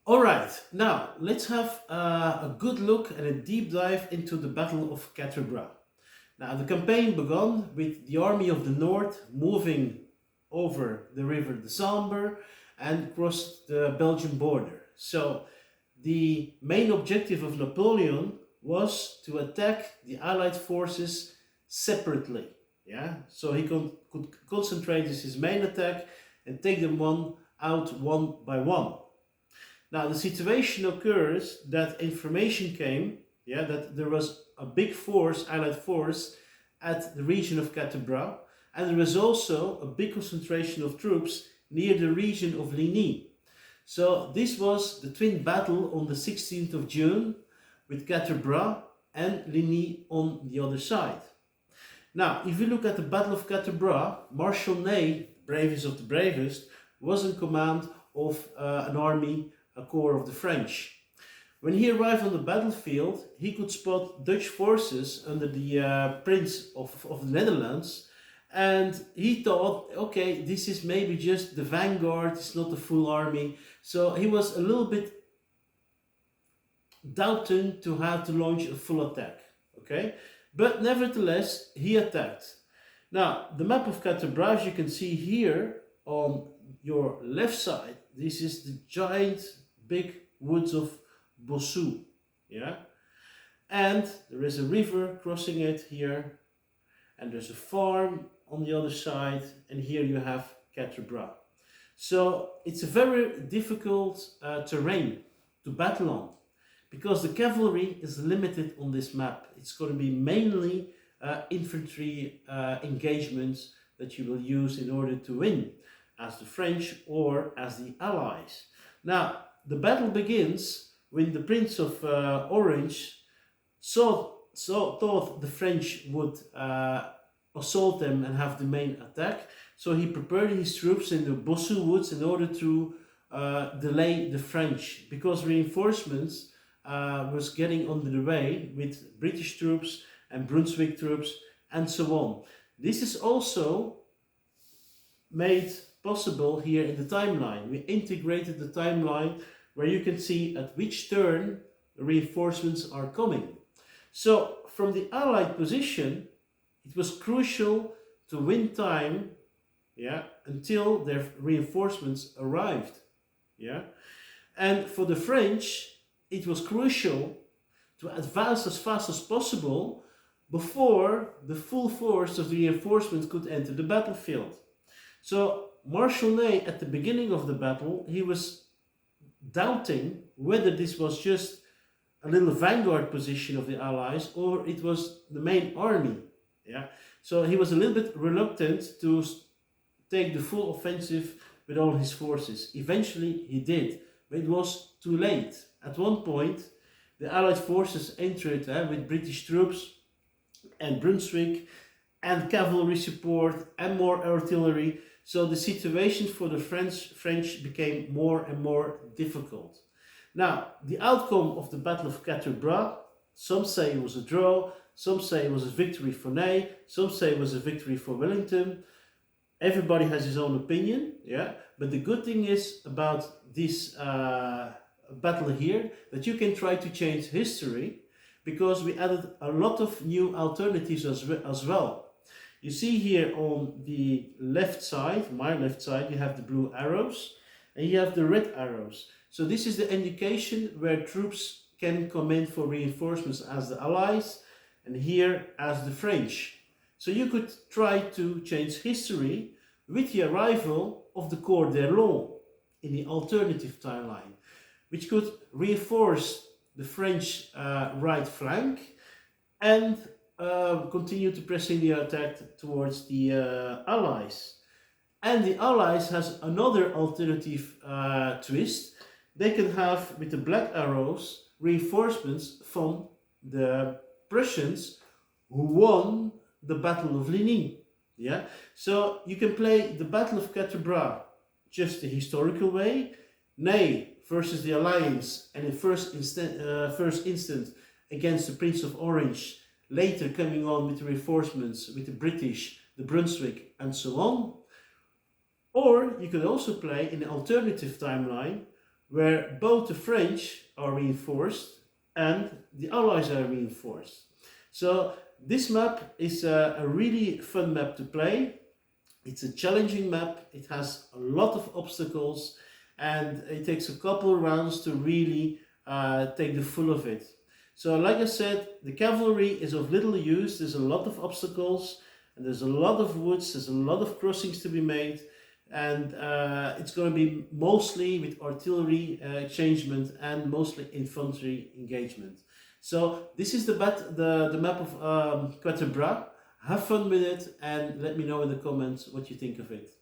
Alright, now let's have a good look and a deep dive into the Battle of Quatre Bras. Now, the campaign began with the army of the north moving over the river the Sambre and across the Belgian border. So, the main objective of Napoleon was to attack the Allied forces separately. Yeah, so he could concentrate his main attack and take them one by one. Now the situation occurs that information came, yeah, that there was a big force, Allied force, at the region of Quatre Bras, and there was also a big concentration of troops near the region of Ligny. So this was the twin battle on the 16th of June with Quatre Bras and Ligny on the other side. Now, if you look at the Battle of Quatre Bras, Marshal Ney, bravest of the bravest, was in command of an army, a corps of the French. When he arrived on the battlefield, he could spot Dutch forces under the Prince of the Netherlands, and he thought, okay, this is maybe just the vanguard, it's not the full army. So he was a little bit doubting to have to launch a full attack, okay? But nevertheless, he attacked. Now, the map of Quatre Bras you can see here on your left side. This is the giant big woods of Bossou, yeah? And there is a river crossing it here, and there's a farm on the other side, and here you have Quatre Bras. So it's a very difficult terrain to battle on, because the cavalry is limited on this map. It's going to be mainly infantry engagements that you will use in order to win, as the French or as the Allies. Now, the battle begins when the Prince of Orange thought the French would assault them and have the main attack. So he prepared his troops in the Bossou woods in order to delay the French, because reinforcements was getting under the way with British troops and Brunswick troops and so on. This is also made possible here in the timeline. We integrated the timeline where you can see at which turn reinforcements are coming. So from the Allied position, it was crucial to win time, yeah, until their reinforcements arrived, yeah. And for the French, it was crucial to advance as fast as possible before the full force of the reinforcements could enter the battlefield. So Marshal Ney, at the beginning of the battle, he was doubting whether this was just a little vanguard position of the Allies or it was the main army. Yeah, so he was a little bit reluctant to take the full offensive with all his forces. Eventually he did, but it was too late. At one point, the Allied forces entered with British troops and Brunswick and cavalry support and more artillery. So the situation for the French became more and more difficult. Now, the outcome of the Battle of Quatre Bras, some say it was a draw, some say it was a victory for Ney, some say it was a victory for Wellington. Everybody has his own opinion, yeah. But the good thing is about this battle here, that you can try to change history, because we added a lot of new alternatives as well. You see here on the left side, my left side, you have the blue arrows and you have the red arrows. So this is the indication where troops can come in for reinforcements as the Allies, and here as the French. So you could try to change history with the arrival of the Corps d'Erlon in the alternative timeline, which could reinforce the French right flank and continue to press in the attack towards the Allies. And the Allies has another alternative twist. They can have, with the black arrows, reinforcements from the Prussians who won the Battle of Ligny. Yeah, so you can play the Battle of Quatre Bras just the historical way, Ney versus the Alliance, and in first instant against the Prince of Orange, later coming on with the reinforcements with the British, the Brunswick, and so on. Or you could also play in an alternative timeline where both the French are reinforced and the Allies are reinforced. So this map is a really fun map to play. It's a challenging map, it has a lot of obstacles, and it takes a couple rounds to really take the full of it. So like I said, the cavalry is of little use, there's a lot of obstacles, and there's a lot of woods, there's a lot of crossings to be made, and it's going to be mostly with artillery exchangement and mostly infantry engagement. So this is the map of Quatre Bras. Have fun with it and let me know in the comments what you think of it.